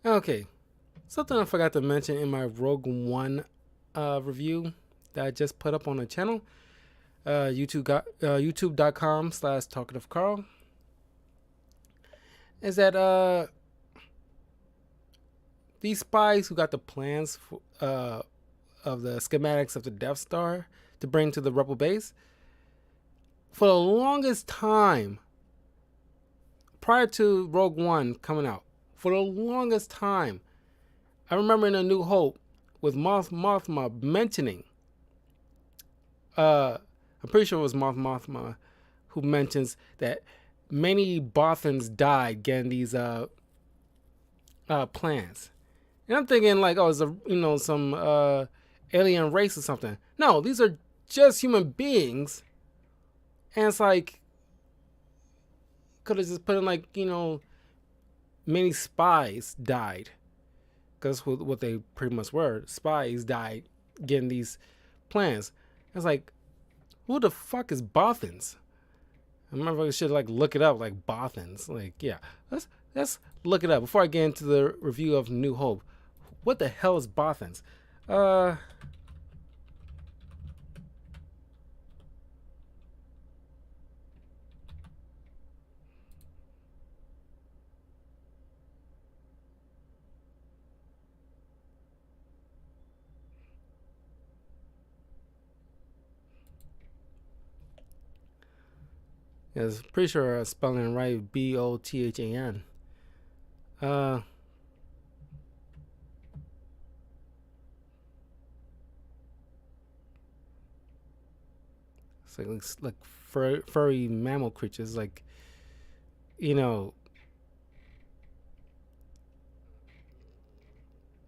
Okay, something I forgot to mention in my Rogue One review that I just put up on the channel, youtube.com/talkativecarl, is that these spies who got the plans of the schematics of the Death Star to bring to the Rebel base, for the longest time, prior to Rogue One coming out, for the longest time, I remember in A New Hope with Mothma mentioning, I'm pretty sure it was Mothma who mentions that many Bothans died getting these plans. And I'm thinking like, oh, it's some alien race or something. No, these are just human beings. And it's like, could have just put in like, many spies died. Because what they pretty much were. Spies died getting these plans. It's like, who the fuck is Bothans? I remember I should like look it up, like Bothans. Like, yeah. Let's look it up before I get into the review of New Hope. What the hell is Bothans? I'm pretty sure I'm spelling it right. Bothan. It's like furry mammal creatures, like, I don't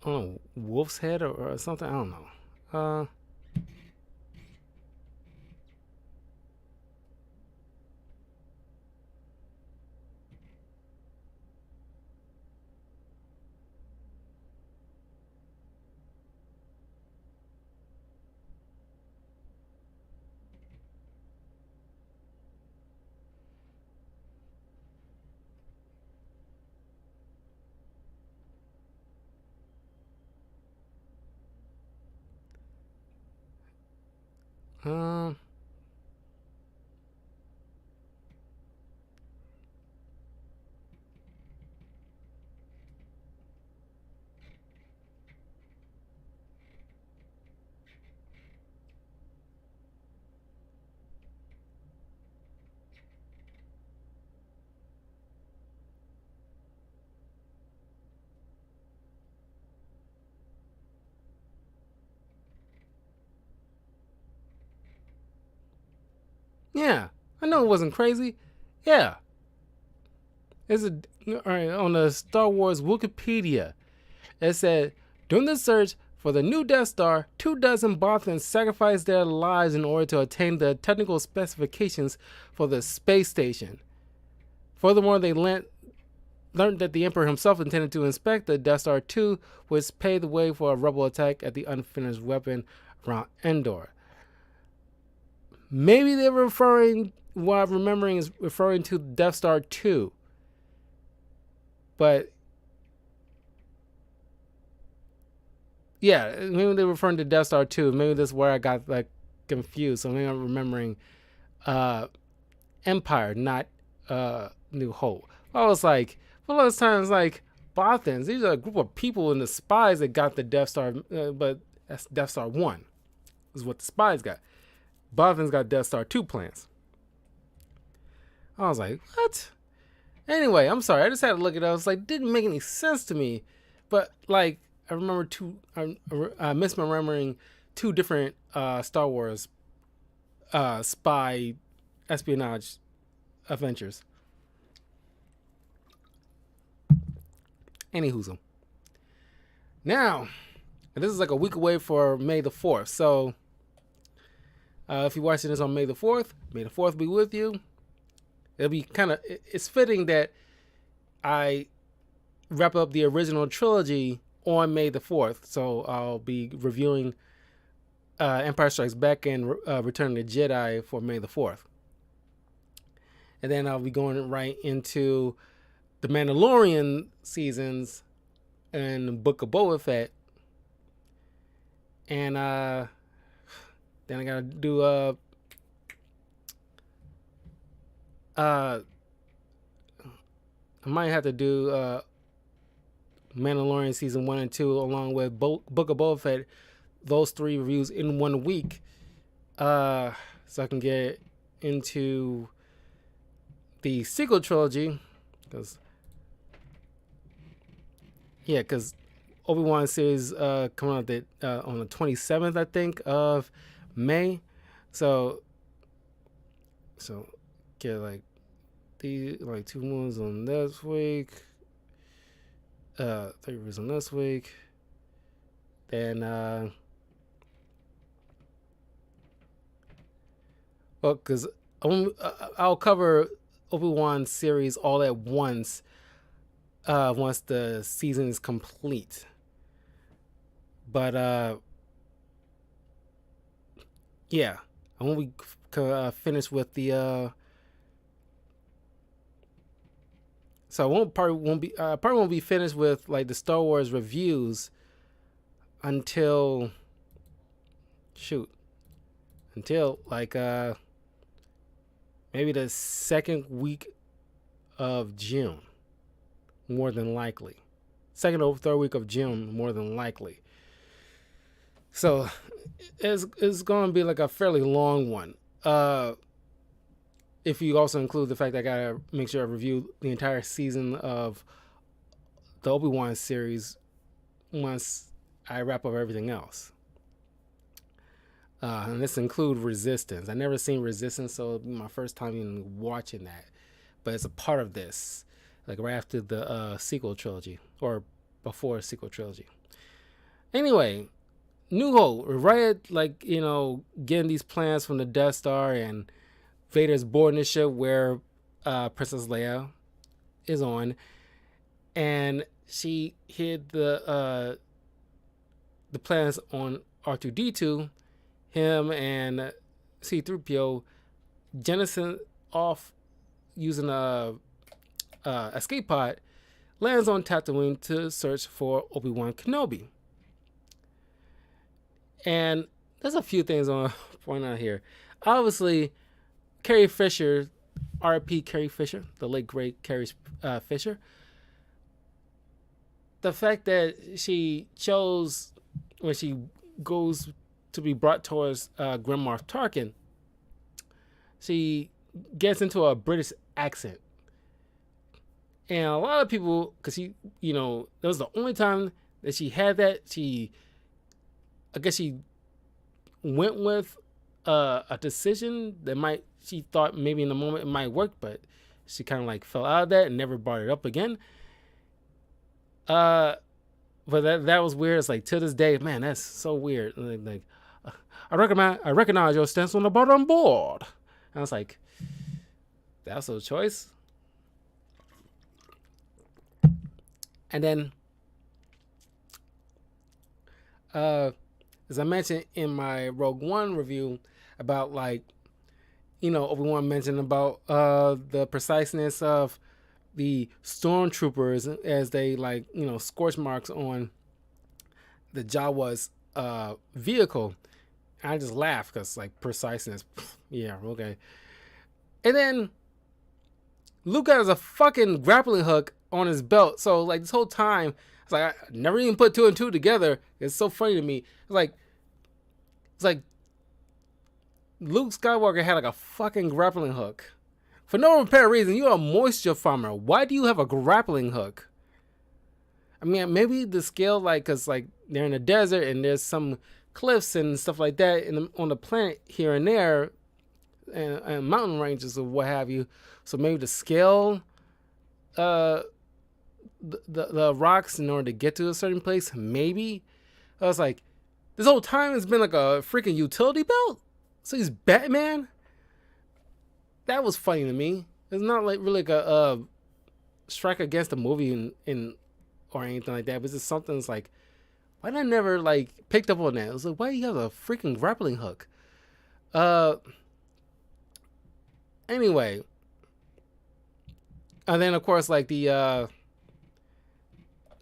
know, wolf's head or something. I don't know. Uh, yeah, I know it wasn't crazy. Yeah, it's all right on the Star Wars Wikipedia. It said during the search for the new Death Star, 24 Bothans sacrificed their lives in order to attain the technical specifications for the space station. Furthermore, they learned that the Emperor himself intended to inspect the Death Star 2, which paved the way for a rebel attack at the unfinished weapon around Endor. Maybe they were referring, what I'm remembering is referring to Death Star 2. But yeah, maybe they were referring to Death Star 2. Maybe that's where I got like confused. So maybe I'm remembering Empire, not New Hope. I was like, well, those times like Bothans, these are a group of people and the spies that got the Death Star, but that's Death Star 1 is what the spies got. Bothans got Death Star 2 plans. I was like, what? Anyway, I'm sorry. I just had to look it up. It's like, didn't make any sense to me. But like, I remember misremembering two different Star Wars spy espionage adventures. Anywho, now this is like a week away for May the 4th. So if you're watching this on May the 4th, May the 4th be with you. It'll be it's fitting that I wrap up the original trilogy on May the 4th. So I'll be reviewing Empire Strikes Back and Return of the Jedi for May the 4th. And then I'll be going right into the Mandalorian seasons and Book of Boba Fett, and then I gotta do I might have to do Mandalorian season 1 and 2 along with Book of Boba Fett, those 3 reviews in 1 week, so I can get into the sequel trilogy, because Obi-Wan series coming out on the 27th, I think, of May. So get like 2 movies on this week, 3 reviews on this week, then because I'll cover Obi-Wan series all at once once the season is complete. But yeah, I won't be finished with the so I probably won't be finished with like the Star Wars reviews until like maybe the 2nd week of June, more than likely. 2nd or 3rd week of June, more than likely. So it's going to be like a fairly long one. If you also include the fact that I gotta make sure I review the entire season of the Obi-Wan series once I wrap up everything else. And this includes Resistance. I never seen Resistance, so it'll be my first time even watching that. But it's a part of this, like right after the sequel trilogy, or before sequel trilogy. Anyway, New Hope, right at getting these plans from the Death Star, and Vader's boarding the ship where Princess Leia is on, and she hid the plans on R2-D2. Him and C-3PO jettison off using a escape pod, lands on Tatooine to search for Obi-Wan Kenobi. And there's a few things I want to point out here. Obviously, Carrie Fisher, R.I.P. Carrie Fisher, the late great Carrie Fisher. The fact that she chose, when she goes to be brought towards Grand Moff Tarkin, she gets into a British accent. And a lot of people, because that was the only time that she had that, I guess she went with a decision that she thought maybe in the moment it might work, but she kind of like fell out of that and never brought it up again. But that was weird. It's like, to this day, man, that's so weird. Like I recognize your stance on the bottom board. And I was like, that's a choice. And then, as I mentioned in my Rogue One review about Obi-Wan mentioned about the preciseness of the stormtroopers as they scorch marks on the Jawa's vehicle. I just laugh because preciseness. Yeah, okay. And then Luke has a fucking grappling hook on his belt. So this whole time, it's I never even put 2 and 2 together. It's so funny to me. It's like Luke Skywalker had a fucking grappling hook. For no apparent reason, you're a moisture farmer. Why do you have a grappling hook? I mean, maybe the scale, because they're in the desert and there's some cliffs and stuff like that on the planet here and there, and mountain ranges or what have you. So maybe to scale the rocks in order to get to a certain place, maybe. I was like, this whole time it's been a freaking utility belt? So he's Batman? That was funny to me. It's not really a strike against the movie in or anything like that, but it's just something that's why did I never picked up on that? It was why do you have a freaking grappling hook? Anyway. And then of course the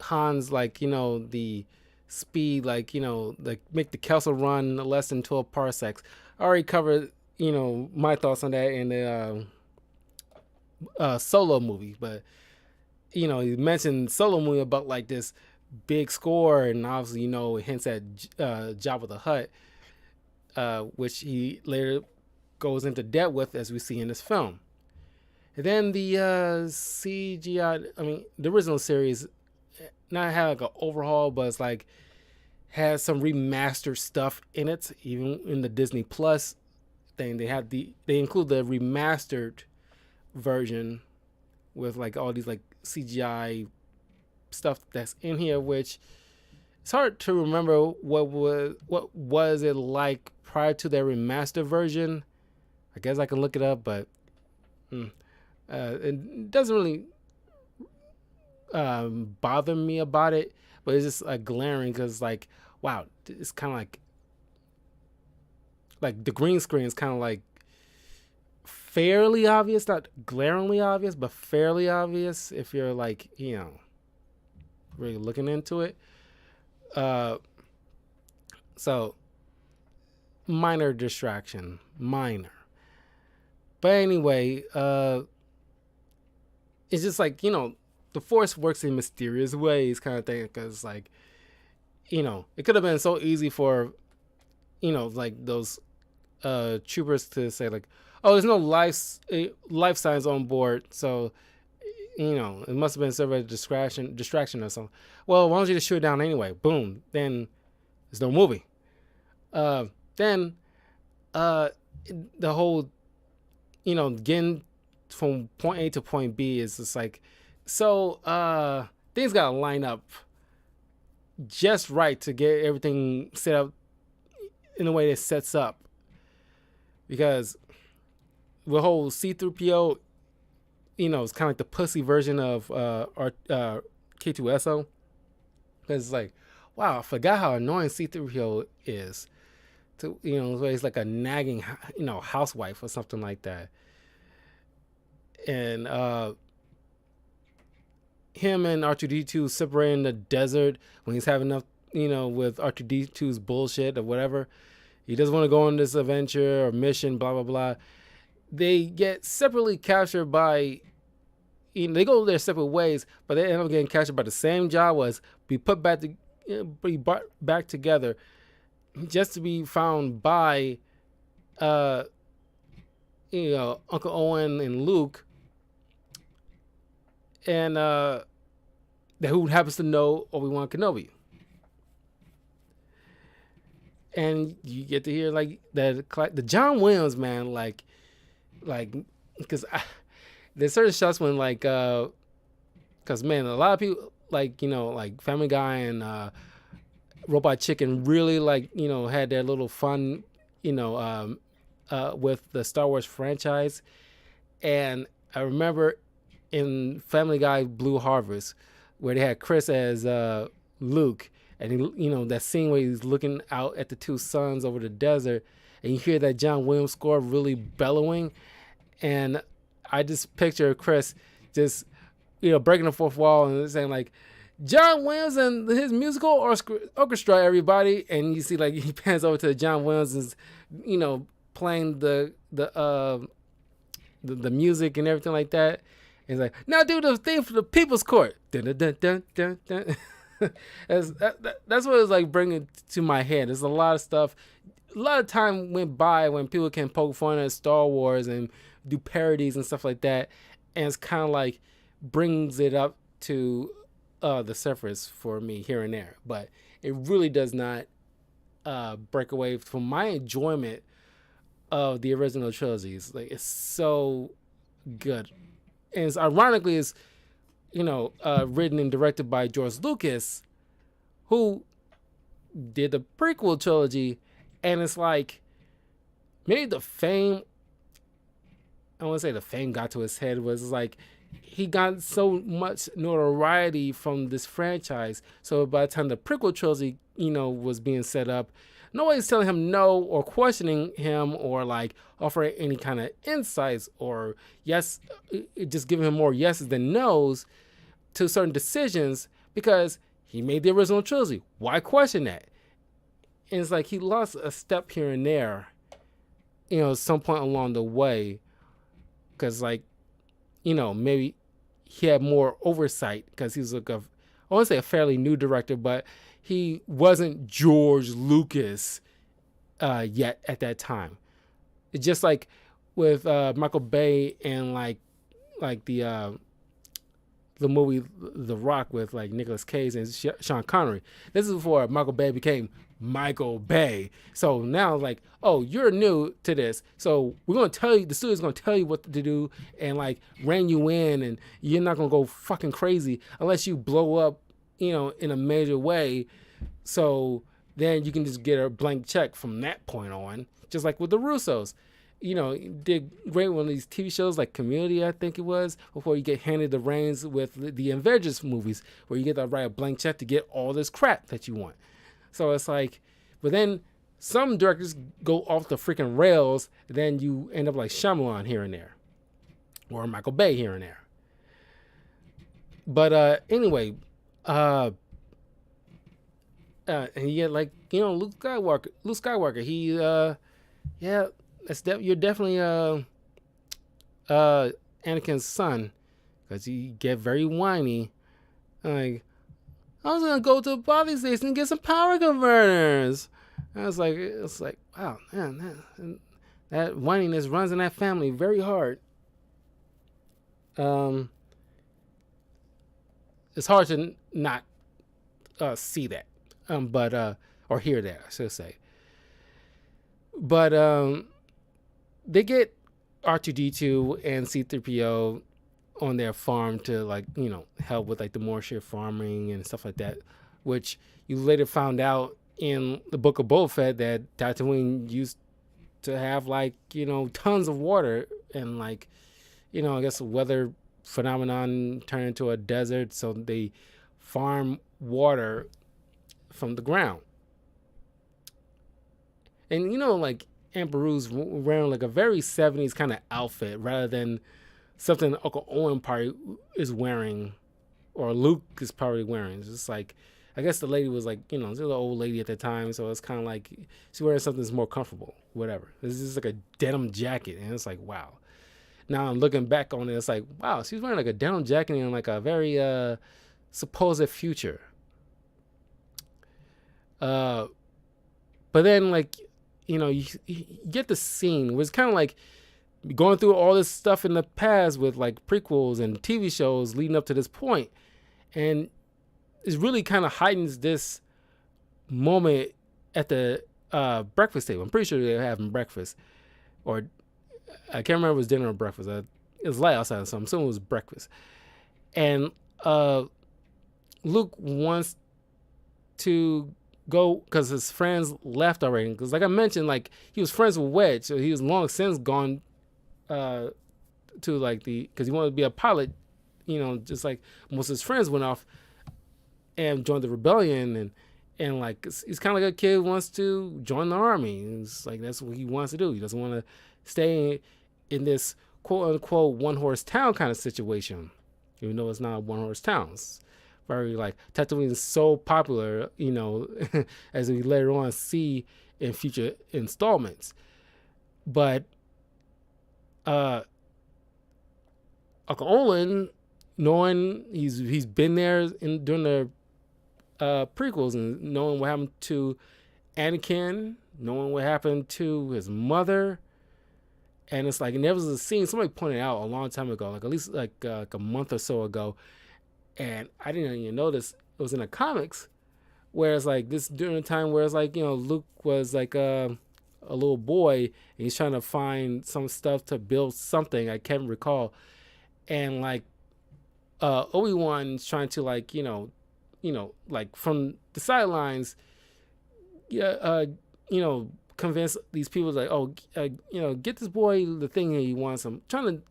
Han's like the speed, like like make the Kelso run less than 12 parsecs. I already covered my thoughts on that in the Solo movie, but you mentioned Solo movie about like this big score, and obviously it hints at Jabba the Hutt, which he later goes into depth with, as we see in this film. And then the CGI, I mean, the original series, not had like an overhaul, but it's like has some remastered stuff in it. Even in the Disney Plus thing, they include the remastered version with like all these like CGI stuff that's in here, which it's hard to remember what was it like prior to their remastered version. I guess I can look it up, but it doesn't really bother me about it, but it's just glaring because like, wow, it's kind of like the green screen is kind of like fairly obvious, not glaringly obvious, but fairly obvious if you're like really looking into it. So minor distraction, minor. But anyway, it's just like the Force works in mysterious ways, kind of thing. Because like, it could have been so easy for, like those troopers to say like, oh, there's no life signs on board, so it must have been sort of a distraction or something. Well, why don't you just shoot it down anyway? Boom, then there's no movie. Then the whole getting from point A to point B is just like, so things gotta line up just right to get everything set up in the way it sets up, because the whole C-3PO, it's kind of like the pussy version of K2SO, because it's like, wow, I forgot how annoying C-3PO is. To he's like a nagging housewife or something like that. And him and R2D2 separating in the desert when he's having enough with R2D2's bullshit or whatever. He doesn't want to go on this adventure or mission, blah blah blah. They get separately captured by they go their separate ways, but they end up getting captured by the same Jawas, be put back back together, just to be found by Uncle Owen and Luke, and who happens to know Obi-Wan Kenobi. And you get to hear like the John Williams, man, like because there's certain shots when like because man, a lot of people like like Family Guy and Robot Chicken really like had their little fun with the Star Wars franchise. And I remember in Family Guy Blue Harvest where they had Chris as Luke, and he, that scene where he's looking out at the two suns over the desert, and you hear that John Williams score really bellowing, and I just picture Chris just breaking the fourth wall and saying like, John Williams and his musical orchestra, everybody. And you see like he pans over to John Williams is playing the music and everything like that. And he's like, now do the thing for the People's Court. Dun, dun, dun, dun, dun, dun. That's what it's like bringing to my head. There's a lot of stuff. A lot of time went by when people can poke fun at Star Wars and do parodies and stuff like that, and it's kind of like brings it up to the surface for me here and there. But it really does not break away from my enjoyment of the original trilogies. Like, it's so good, and it's ironically is written and directed by George Lucas, who did the prequel trilogy. And it's like, maybe the fame, I want to say the fame got to his head, was like he got so much notoriety from this franchise. So by the time the prequel trilogy, was being set up, nobody's telling him no or questioning him or like offering any kind of insights or yes, just giving him more yeses than nos to certain decisions, because he made the original trilogy. Why question that? And it's like he lost a step here and there, some point along the way, because like, maybe he had more oversight because he was like I want to say a fairly new director, but he wasn't George Lucas yet at that time. It's just like with Michael Bay and like the movie The Rock with like Nicolas Cage and Sean Connery. This is before Michael Bay became Michael Bay. So now like, oh, you're new to this. So we're going to tell you, the studio's going to tell you what to do and like rein you in, and you're not going to go fucking crazy unless you blow up, in a major way. So then you can just get a blank check from that point on, just like with the Russos. Did great one of these TV shows like Community, I think it was, before you get handed the reins with the Avengers movies, where you get to write a blank check to get all this crap that you want. So it's like, but then some directors go off the freaking rails, and then you end up like Shyamalan here and there, or Michael Bay here and there. But anyway, and you get like, Luke Skywalker. He you're definitely Anakin's son, because he get very whiny. Like, I was gonna go to a body station and get some power converters. And it's like, wow, man, that whininess runs in that family very hard. It's hard to not see that, or hear that, I should say. But they get R2D2 and C3PO on their farm to like, help with like the Morshire farming and stuff like that, which you later found out in the Book of Boba Fett that Tatooine used to have like, tons of water, and like, I guess a weather phenomenon turned into a desert, so they farm water from the ground. And like Aunt Beru's wearing like a very 70s kind of outfit rather than something Uncle Owen probably is wearing, or Luke is probably wearing. It's just like, I guess the lady was like, she's an old lady at the time, so it's kind of like she's wearing something that's more comfortable, whatever. This is like a denim jacket, and it's like, wow. Now I'm looking back on it, it's like, wow, she's wearing like a denim jacket in like a very supposed future. But then like, you get the scene where it's kind of like going through all this stuff in the past with like prequels and TV shows leading up to this point, and it really kind of heightens this moment at the breakfast table. I'm pretty sure they're having breakfast, or I can't remember if it was dinner or breakfast. It was light outside, so I'm assuming it was breakfast. And Luke wants to go because his friends left already. Because like I mentioned, like he was friends with Wedge, so he was long since gone to like because he wanted to be a pilot, just like most of his friends went off and joined the rebellion, and like he's kind of like a kid who wants to join the army. It's like that's what he wants to do. He doesn't want to stay in this quote unquote one horse town kind of situation, even though it's not a one horse town. It's very like Tatooine is so popular, as we later on see in future installments. But Uncle Olin, knowing he's been there during the prequels, and knowing what happened to Anakin, knowing what happened to his mother, and it's like, and there was a scene somebody pointed out a long time ago, like at least like a month or so ago, and I didn't even notice it was in the comics, where it's like this during a time where it's like, Luke was like a little boy and he's trying to find some stuff to build something, I can't recall, and like Obi-Wan's trying to like like from the sidelines, convince these people like, oh, get this boy the thing he wants. I'm trying to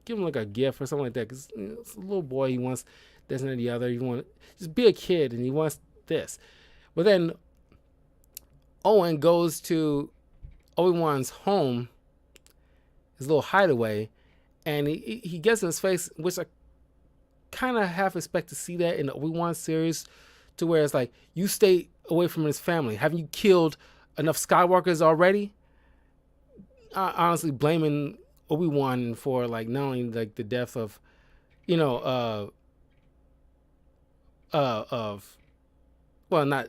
give him like a gift or something like that, because it's a little boy, he wants this and the other. You want just be a kid, and he wants this. But then Owen goes to Obi-Wan's home, his little hideaway, and he gets in his face, which I kind of half expect to see that in the Obi-Wan series, to where it's like, you stay away from his family. Haven't you killed enough Skywalkers already? Honestly, blaming Obi-Wan for like not only like the death of, of, well, not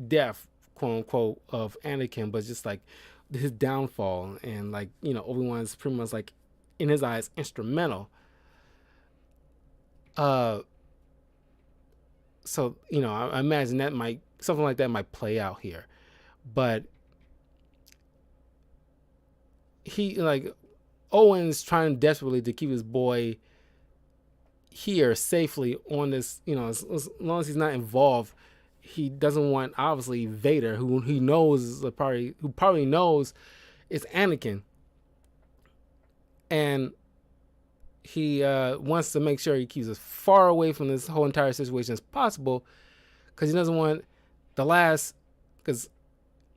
death, quote unquote, of Anakin, but just like his downfall, and like, Obi-Wan's pretty much like, in his eyes, instrumental. So, I imagine that something like that might play out here. But Owen's trying desperately to keep his boy here safely on this, as long as he's not involved. He doesn't want, obviously, Vader, who he knows who probably knows it's Anakin. And he wants to make sure he keeps as far away from this whole entire situation as possible, because he doesn't want because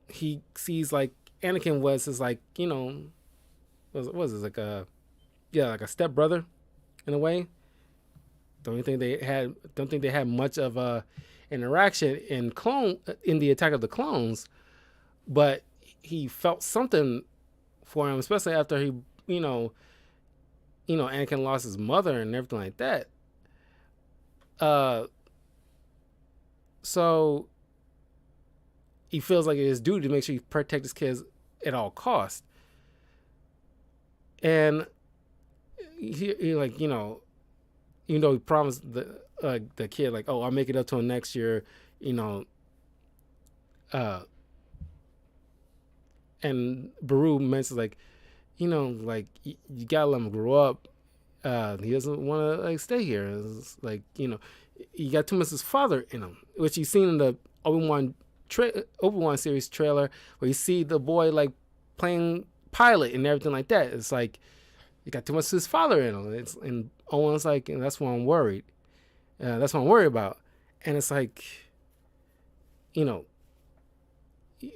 he sees like Anakin was his, like, was it like a stepbrother in a way. Don't think they had much of a interaction in the Attack of the Clones, but he felt something for him, especially after he, Anakin lost his mother and everything like that. So he feels like it's his duty to make sure he protect his kids at all costs. And he like, even though he promised the kid, like, oh, I'll make it up to him next year, and Beru mentions like, like, you gotta let him grow up. He doesn't want to like stay here. It's like, he got too much his father in him, which he's seen in the Obi-Wan series trailer, where you see the boy like playing pilot and everything like that. It's like, he got too much of his father in him. And Owen's like, and that's why I'm worried. That's what I'm worried about. And it's like,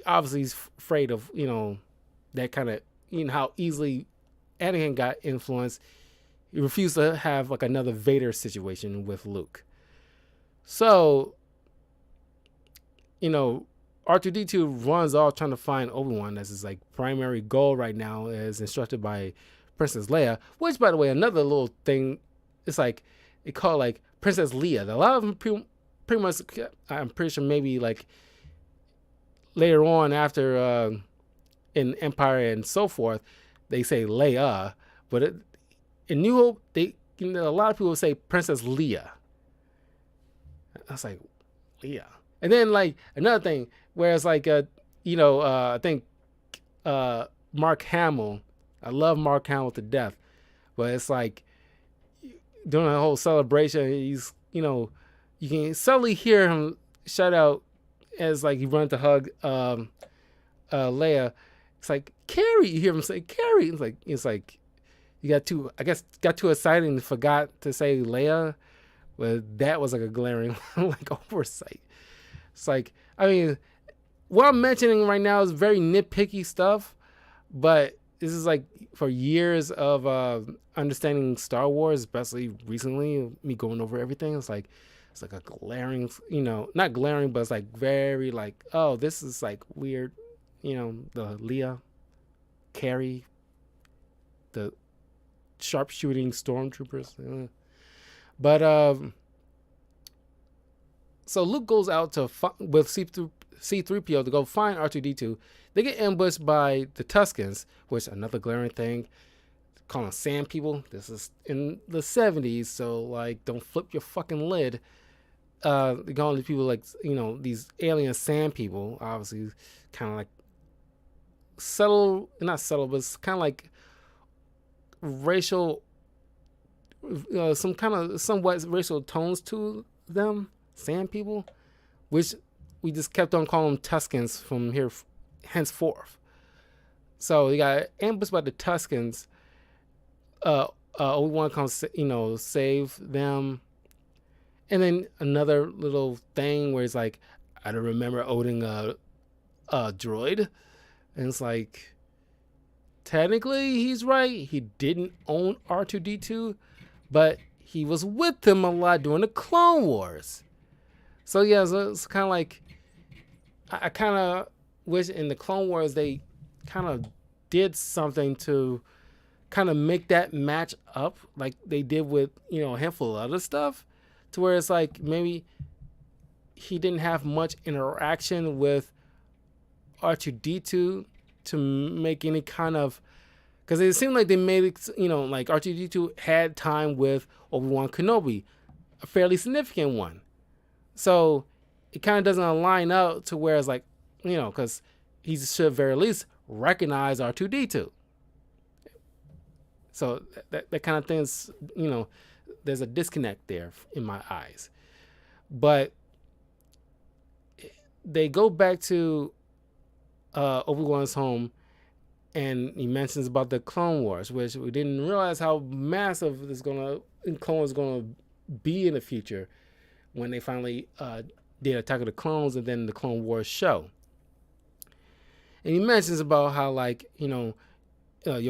obviously he's afraid of, that kind of, how easily Anakin got influenced. He refused to have like another Vader situation with Luke. So, R2-D2 runs off trying to find Obi-Wan. That's his like primary goal right now, as instructed by Princess Leia. Which, by the way, another little thing, it's like, they call it like Princess Leia. A lot of them pretty much, I'm pretty sure maybe like later on after in Empire and so forth, they say Leia, but in New Hope, a lot of people say Princess Leia. I was like, Leia. And then like another thing, where it's like, I think Mark Hamill, I love Mark Hamill to death, but it's like during the whole celebration, he's, you can subtly hear him shout out as like he runs to hug Leia. It's like, Carrie. You hear him say Carrie. It's like you got too excited and forgot to say Leia. But that was like a glaring like oversight. It's like, I mean, what I'm mentioning right now is very nitpicky stuff, but this is like for years of understanding Star Wars, especially recently, me going over everything. It's like a glaring, not glaring, but it's like very like, oh, this is like weird, the Leia, Carrie, the sharpshooting stormtroopers. But so Luke goes out with C-3PO to go find R2-D2. They get ambushed by the Tuscans, which another glaring thing, calling sand people. This is in the 70s, so like, don't flip your fucking lid. They're calling these people like, these alien sand people. Obviously, kind of like not subtle, but it's kind of like racial, somewhat racial tones to them, sand people, which we just kept on calling them Tuscans from here henceforth. So you got ambushed by the Tuscans. Obi-Wan comes, save them. And then another little thing where it's like, I don't remember owning a droid. And it's like, technically he's right. He didn't own R2-D2, but he was with them a lot during the Clone Wars. So yeah, so it's kind of like I kind of wish in the Clone Wars they kind of did something to kind of make that match up, like they did with a handful of other stuff, to where it's like maybe he didn't have much interaction with R2D2 to make any kind of, because it seemed like they made it, like R2D2 had time with Obi-Wan Kenobi, a fairly significant one. So it kind of doesn't line up to where it's like, because he should very least recognize R2D2. So that kind of thing is, there's a disconnect there in my eyes. But they go back to Obi-Wan's home, and he mentions about the Clone Wars, which we didn't realize how massive Clone Wars is gonna be in the future when they finally did Attack of the Clones and then the Clone Wars show. And he mentions about how, like, your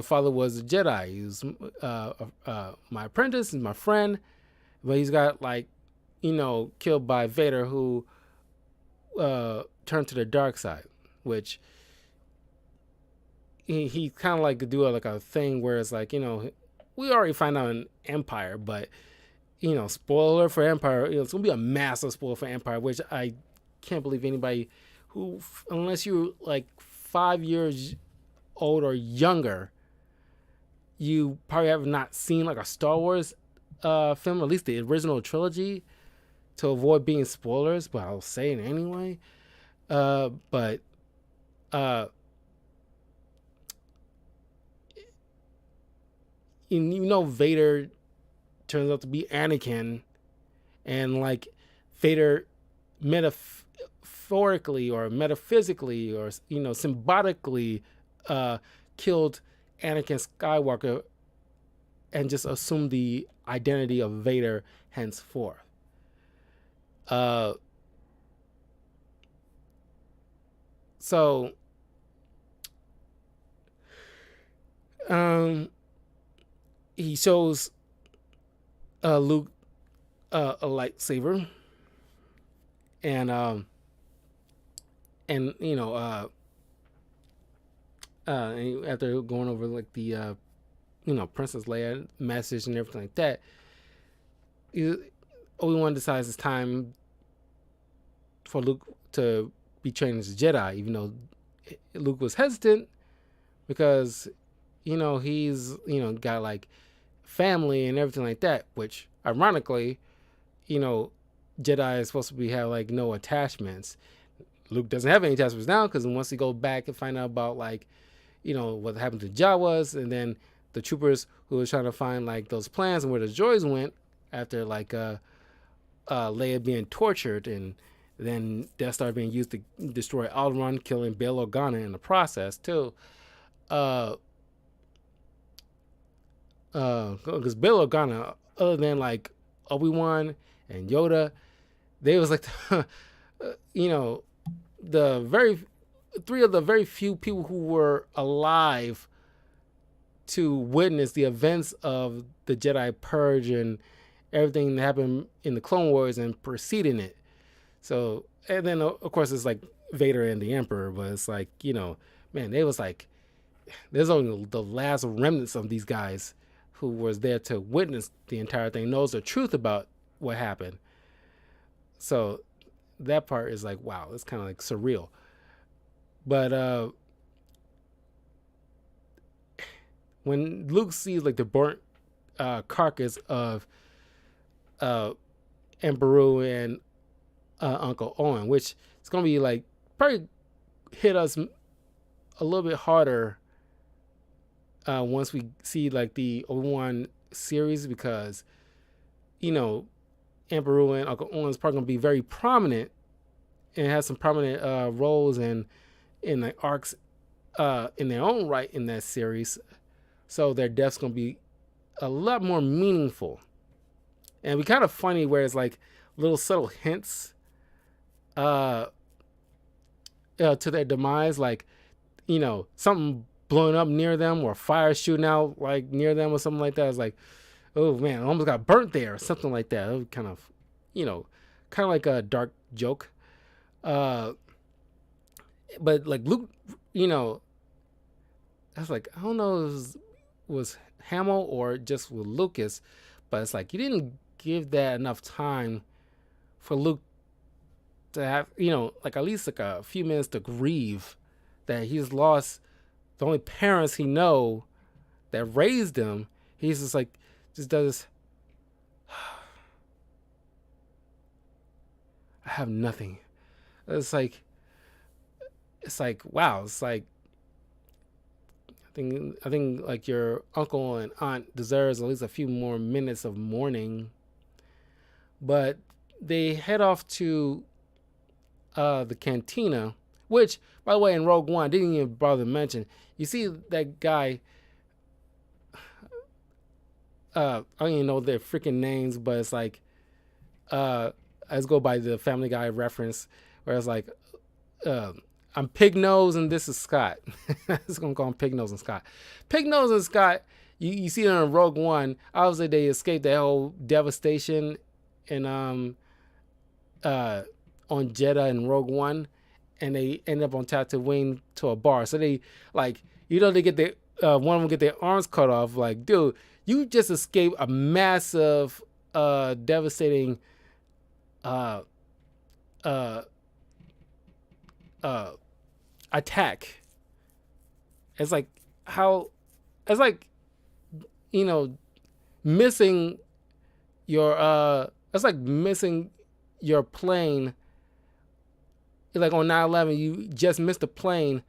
father was a Jedi. He was my apprentice, he's my friend, but he's got, like, killed by Vader, who turned to the dark side, which he kind of like to do a thing where it's like, we already find out in Empire, but spoiler for Empire, it's gonna be a massive spoiler for Empire, which I can't believe anybody who, unless you're like 5 years old or younger, you probably have not seen like a Star Wars film, at least the original trilogy, to avoid being spoilers, but I'll say it anyway. But Vader turns out to be Anakin, and like Vader metaphorically or metaphysically or symbolically killed Anakin Skywalker and just assumed the identity of Vader henceforth. So he shows Luke a lightsaber, and after going over like the Princess Leia message and everything like that, Obi-Wan decides it's time for Luke to be trained as a Jedi, even though Luke was hesitant because he's got like family and everything like that, which ironically Jedi is supposed to have like no attachments. Luke doesn't have any attachments now, because once he goes back and find out about like what happened to Jawas, and then the troopers who were trying to find like those plans and where the droids went after like Leia being tortured, and then Death Star being used to destroy Alderaan, killing Bail Organa in the process too. Because Bail Organa, other than like Obi-Wan and Yoda, they was like the three of the very few people who were alive to witness the events of the Jedi Purge and everything that happened in the Clone Wars and preceding it. So, and then of course it's like Vader and the Emperor, but it's like, man, they was like, there's only the last remnants of these guys who was there to witness the entire thing, knows the truth about what happened. So that part is like, wow, it's kind of like surreal. But when Luke sees like the burnt carcass of Emperor and Uncle Owen, which is gonna be like probably hit us a little bit harder once we see like the Obi-Wan series, because Emperor and Uncle Owen is probably gonna be very prominent and has some prominent roles in like arcs in their own right in that series. So their death's gonna be a lot more meaningful, and it'd be kind of funny where it's like little subtle hints to their demise, like something blowing up near them or fire shooting out like near them or something like that. It's like, oh man, I almost got burnt there or something like that. It was kind of, you know, kind of like a dark joke. Uh, but like Luke, you know, I was like, I don't know if it was Hamill or just with Lucas, but it's like you didn't give that enough time for Luke to have, like at least like a few minutes to grieve that he's lost the only parents he know that raised him. He's just like, just does. I have nothing. It's like, wow. It's like, I think like your uncle and aunt deserves at least a few more minutes of mourning. But they head off to the cantina, which, by the way, in Rogue One, I didn't even bother to mention. You see that guy. I don't even know their freaking names, but it's like, let's go by the Family Guy reference, where it's like, I'm Pig Nose and this is Scott. I'm just gonna call him Pig Nose and Scott. Pig Nose and Scott, you see them in Rogue One. Obviously, they escaped that whole devastation in on Jeddah and Rogue One, and they end up on Tatooine to a bar. So they like, they get their one of them get their arms cut off. Like, dude, you just escaped a massive, devastating, uh, uh, attack. It's like how, it's like, missing your, it's like missing your plane. Like on 9/11, you just missed the plane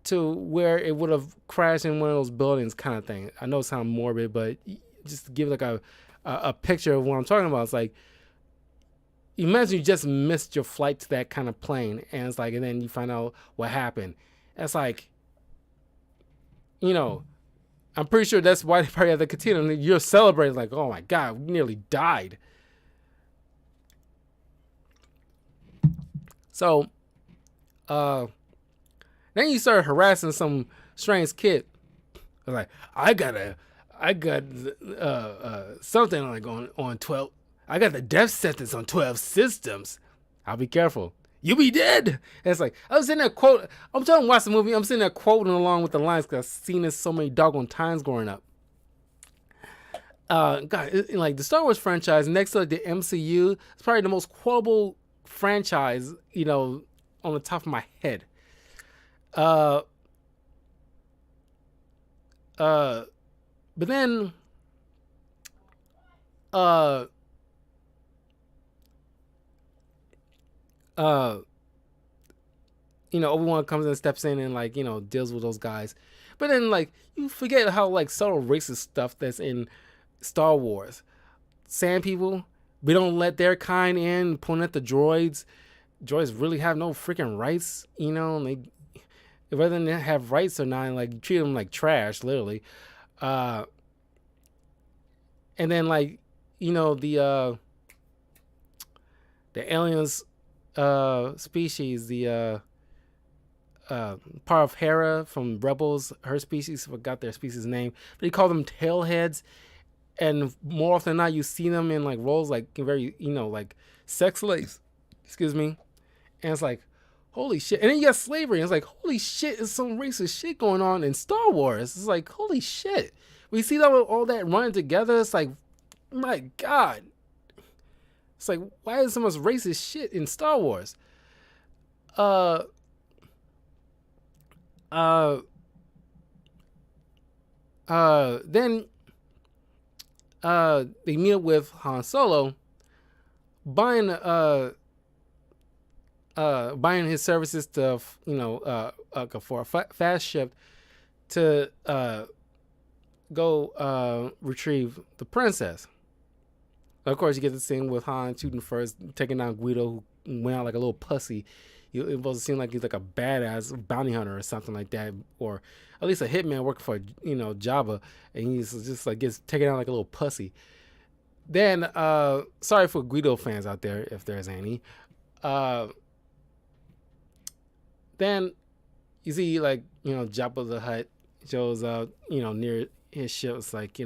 to where it would have crashed in one of those buildings, kind of thing. I know it sounds morbid, but just to give like a picture of what I'm talking about. It's like, imagine you just missed your flight to that kind of plane, and it's like, and then you find out what happened. It's like, I'm pretty sure that's why they probably have the cantina. You're celebrating like, oh my god, we nearly died. So, then you start harassing some strange kid. Like, I got something like on 12. I got the death sentence on 12 systems. I'll be careful. You be dead. And it's like, I was sitting there quote. I'm trying to watch the movie. I'm sitting there quoting along with the lines because I've seen this so many doggone times growing up. God, like the Star Wars franchise next to like the MCU, it's probably the most quotable franchise, on the top of my head. But then, Obi-Wan comes and steps in and like, deals with those guys. But then like you forget how like subtle racist stuff that's in Star Wars. Sand people, we don't let their kind in, pointing at the droids. Droids really have no freaking rights, and they, whether they have rights or not, like treat them like trash, literally. And then like, the aliens species, the part of Hera from Rebels, her species, forgot their species name, but they call them tailheads. And more often than not, you see them in like roles like very, like sex slaves. Excuse me. And it's like, holy shit. And then you got slavery. And it's like, holy shit, there's some racist shit going on in Star Wars. It's like, holy shit. We see all that running together. It's like, my God. It's like, why is so much racist shit in Star Wars? Then they meet up with Han Solo, buying his services to for a fast ship to go retrieve the princess. Of course, you get the scene with Han shooting first, taking down Guido, who went out like a little pussy. It supposed to seem like he's like a badass bounty hunter or something like that, or at least a hitman working for Jabba, and he's just like gets taken out like a little pussy. Then, sorry for Guido fans out there if there's any. Then you see like Jabba the Hutt shows up, near his ship. It's like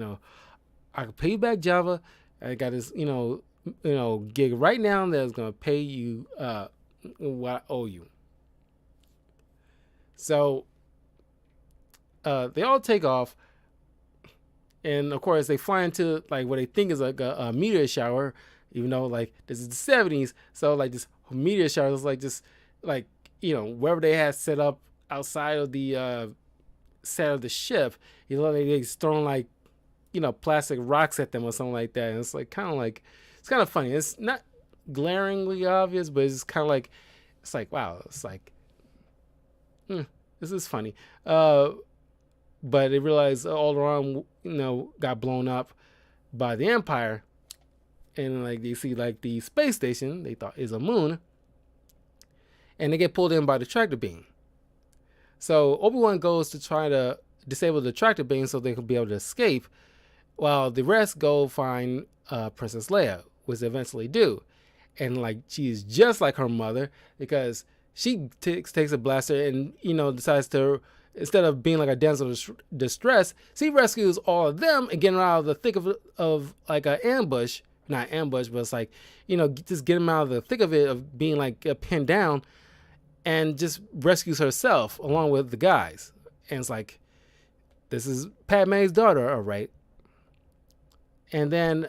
I can pay you back, Java. I got this, gig right now that's gonna pay you what I owe you. So they all take off, and of course they fly into like what they think is like a meteor shower, even though like this is the 70s. So like this meteor shower is like just like wherever they had set up outside of the set of the ship, they throwing like plastic rocks at them or something like that, and it's like it's kind of funny. It's not glaringly obvious, but it's kind of like wow, it's like this is funny. But they realize all around got blown up by the Empire, and like they see like the space station they thought is a moon, and they get pulled in by the tractor beam. So Obi-Wan goes to try to disable the tractor beam so they can be able to escape, while the rest go find Princess Leia, which they eventually do. And like she's just like her mother, because she takes a blaster and decides to, instead of being like a damsel of distress, she rescues all of them and getting out of the thick of like an ambush. Not ambush, but it's like just get them out of the thick of it, of being like pinned down, and just rescues herself along with the guys. And it's like, this is Padme's daughter, all right. And then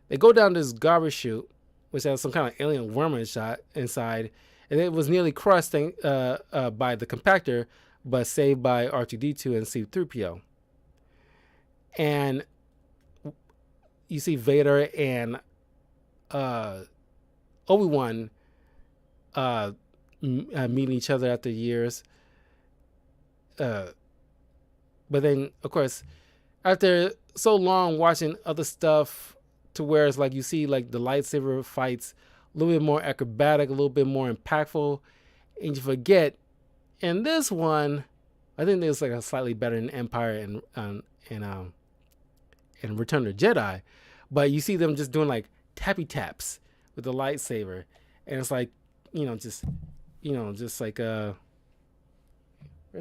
they go down this garbage chute, which has some kind of alien worm inside, and it was nearly crushed by the compactor, but saved by R2-D2 and C-3PO. And you see Vader and Obi-Wan meeting each other after years. But then, of course, after so long watching other stuff, to where it's like you see like the lightsaber fights a little bit more acrobatic, a little bit more impactful, and you forget in this one, I think there's like a slightly better in Empire and Return of the Jedi, but you see them just doing like tappy taps with the lightsaber, and it's like just like where's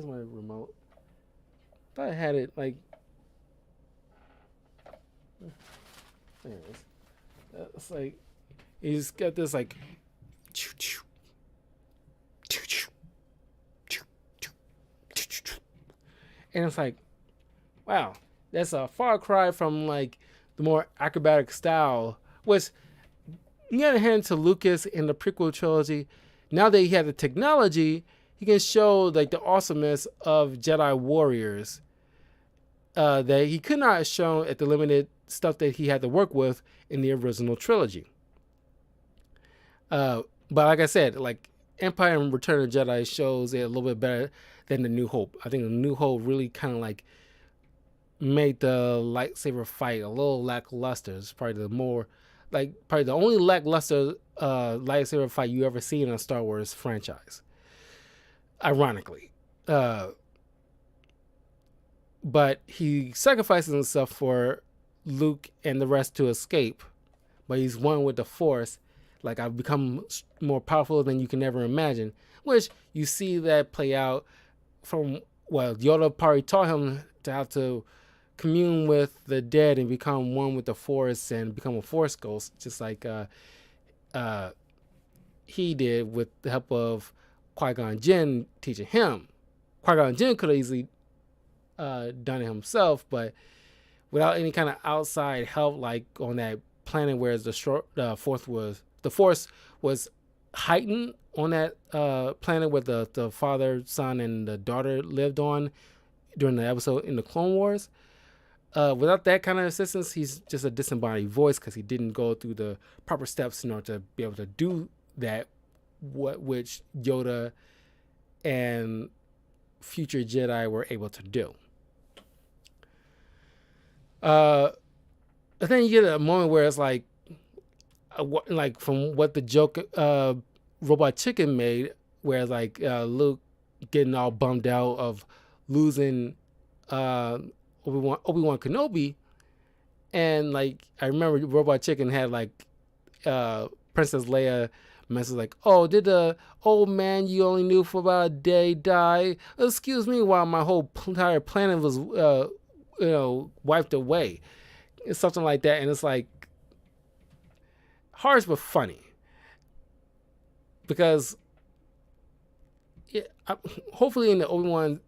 my remote? I thought I had it like. There it is. It's like he's got this like, and it's like, wow, that's a far cry from like the more acrobatic style. Which you gotta hand to Lucas in the prequel trilogy. Now that he had the technology, he can show like the awesomeness of Jedi warriors that he could not have shown at the limited stuff that he had to work with in the original trilogy. But like I said, like Empire and Return of the Jedi shows it a little bit better than The New Hope. I think The New Hope really kind of like made the lightsaber fight a little lackluster. It's probably the only lackluster lightsaber fight you ever see in a Star Wars franchise. Ironically. But he sacrifices himself for Luke and the rest to escape. But he's one with the Force. Like, I've become more powerful than you can ever imagine. Which you see that play out from, Yoda probably taught him to have to commune with the dead and become one with the Force and become a Force ghost, just like he did with the help of Qui-Gon Jinn teaching him. Qui-Gon Jinn could have easily done it himself, but without any kind of outside help, like on that planet where the Force was heightened on that planet where the father, son, and the daughter lived on during the episode in the Clone Wars. Without that kind of assistance, he's just a disembodied voice because he didn't go through the proper steps in order to be able to do that, which Yoda and future Jedi were able to do. But then you get a moment where it's like from what the joke Robot Chicken made, where like Luke getting all bummed out of losing Obi-Wan Kenobi, and like I remember Robot Chicken had like Princess Leia message like, "Oh, did the old man you only knew for about a day die? Excuse me, while my whole entire planet was wiped away. It's something like that, and it's like harsh but funny because hopefully in the Obi-Wan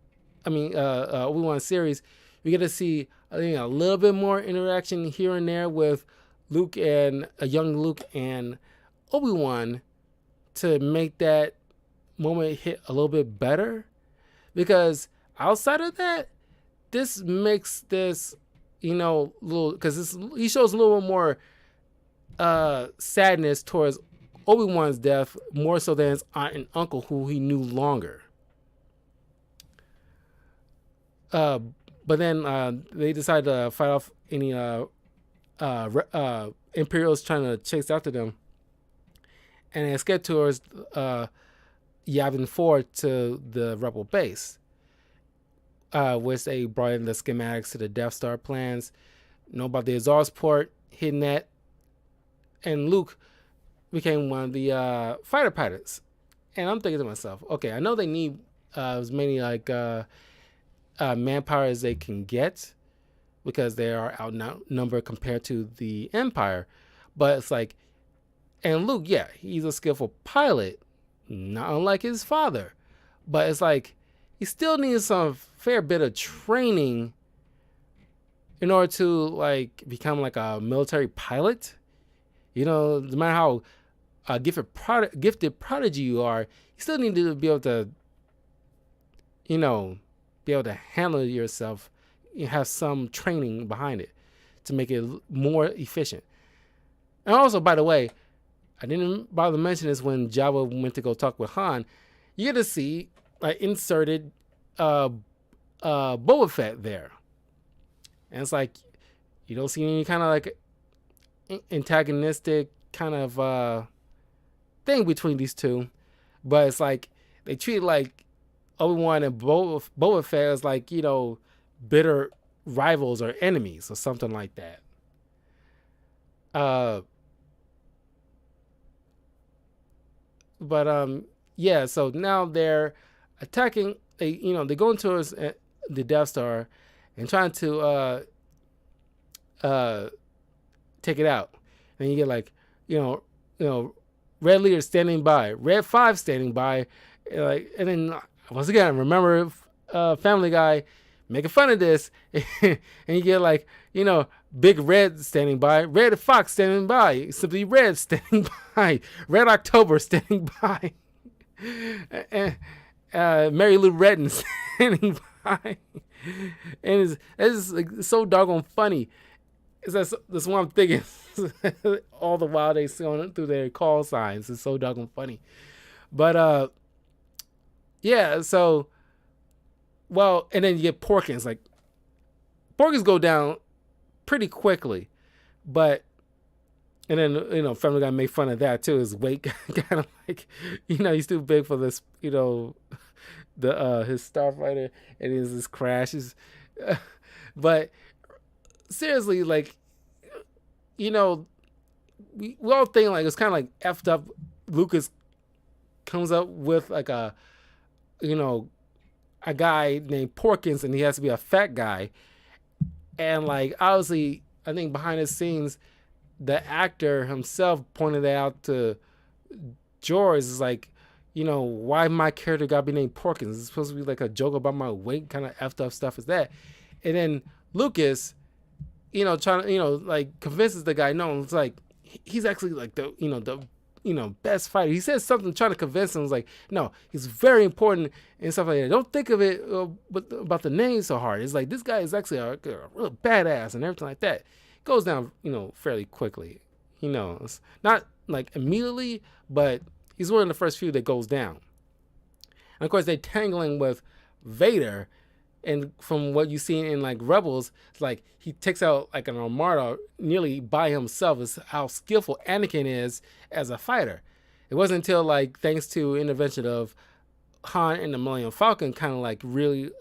series, we get to see a little bit more interaction here and there with Luke and young Luke and Obi-Wan to make that moment hit a little bit better. Because outside of that, this makes this little, because he shows a little more sadness towards Obi-Wan's death more so than his aunt and uncle who he knew longer. But then they decided to fight off any Imperials trying to chase after them, and they escaped towards Yavin 4 to the Rebel base, which they brought in the schematics to the Death Star plans, know about the exhaust port, hidden that, and Luke became one of the fighter pilots. And I'm thinking to myself, okay, I know they need as many manpower as they can get because they are outnumbered compared to the Empire. But it's like, and Luke, yeah, he's a skillful pilot, not unlike his father. But it's like, he still needs some fair bit of training in order to become a military pilot. No matter how gifted prodigy you are, you still need to be able to, handle yourself. You have some training behind it to make it more efficient. And also, by the way, I didn't bother to mention this when Jabba went to go talk with Han. You get to see inserted Boba Fett there, and it's like you don't see any kind of antagonistic kind of thing between these two, but it's like they treat Obi-Wan and Boba Fett as bitter rivals or enemies or something like that. Yeah, so now they're attacking. They go into the Death Star and trying to take it out. And you get Red Leader standing by, Red 5 standing by, and then once again, remember Family Guy making fun of this, and you get Big Red standing by, Red Fox standing by, Simply Red standing by, Red October standing by, and Mary Lou Retton standing by, and it's so doggone funny. That's what I'm thinking. All the while they going through their call signs. It's so doggone funny. But yeah, so and then you get Porkins. Porkins go down pretty quickly, and then Family Guy made fun of that too. His weight kind of he's too big for this, his starfighter, and his crashes. But seriously, we all think it's kind of effed up. Lucas comes up with a guy named Porkins, and he has to be a fat guy. And obviously, I think behind the scenes, the actor himself pointed that out to George. Is why my character got to be named Porkins? It's supposed to be a joke about my weight, kind of effed up stuff is that. And then Lucas, trying to, convinces the guy, no, it's he's actually the best fighter. He says something trying to convince him. It's no, he's very important and stuff like that. Don't think of it about the name so hard. It's this guy is actually a real badass and everything like that. It goes down, fairly quickly. It's not immediately, but he's one of the first few that goes down. And of course, they're tangling with Vader. And from what you see in Rebels, it's he takes out an armada nearly by himself. Is how skillful Anakin is as a fighter. It wasn't until thanks to intervention of Han and the Millennium Falcon, kind of really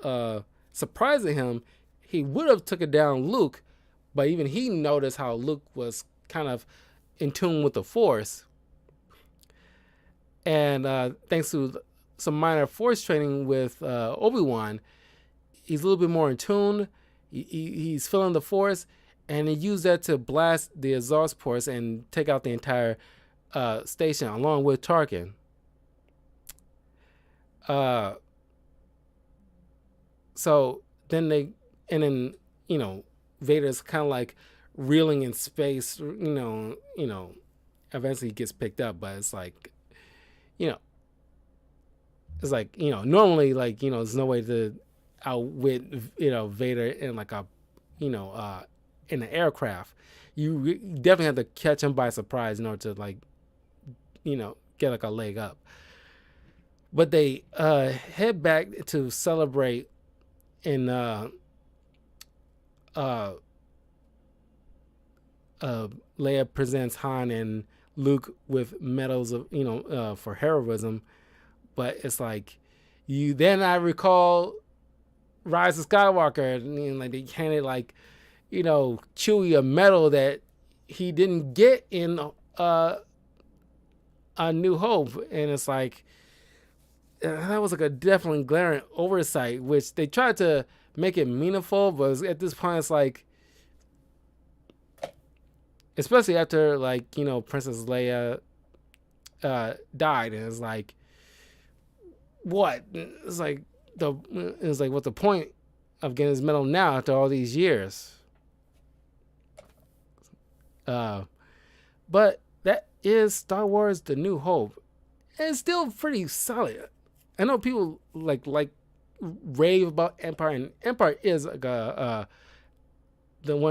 surprising him, he would have took it down Luke, but even he noticed how Luke was kind of in tune with the Force. And thanks to some minor Force training with Obi-Wan, he's a little bit more in tune. He's feeling the force, and he used that to blast the exhaust ports and take out the entire station along with Tarkin. Uh, so then Vader's kind of like reeling in space. Eventually he gets picked up, but it's like, you know, normally there's no way to outwit Vader in like a in an aircraft. You definitely have to catch him by surprise in order to get like a leg up. But they head back to celebrate in Leia presents Han and Luke with medals of for heroism. But it's like I recall Rise of Skywalker, and like they handed Chewie a medal that he didn't get in A New Hope, and it's like that was like a definitely glaring oversight, which they tried to make it meaningful, but at this point it's like, especially after Princess Leia died, and it's like, what? It's like what's the point of getting his medal now after all these years? But that is Star Wars: The New Hope. And it's still pretty solid. I know people like rave about Empire, and Empire is like one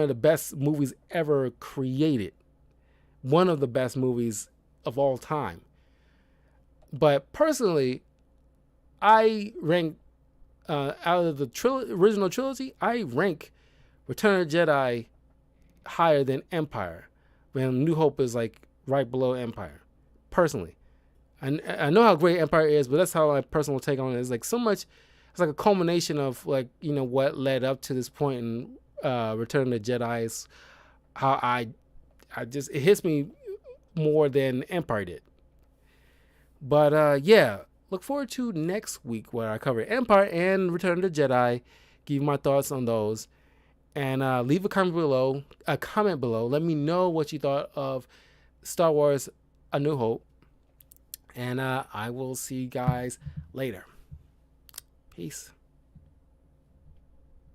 of the best movies ever created. One of the best movies of all time. But personally, I rank out of the original trilogy, I rank Return of the Jedi higher than Empire, when New Hope is like right below Empire. Personally, I know how great Empire is, but that's how my personal take on it is. Like so much, it's like a culmination of what led up to this point in Return of the Jedi. Is how I just, it hits me more than Empire did. But yeah. Look forward to next week where I cover Empire and Return of the Jedi. Give you my thoughts on those. And leave a comment below. Let me know what you thought of Star Wars: A New Hope. And I will see you guys later. Peace.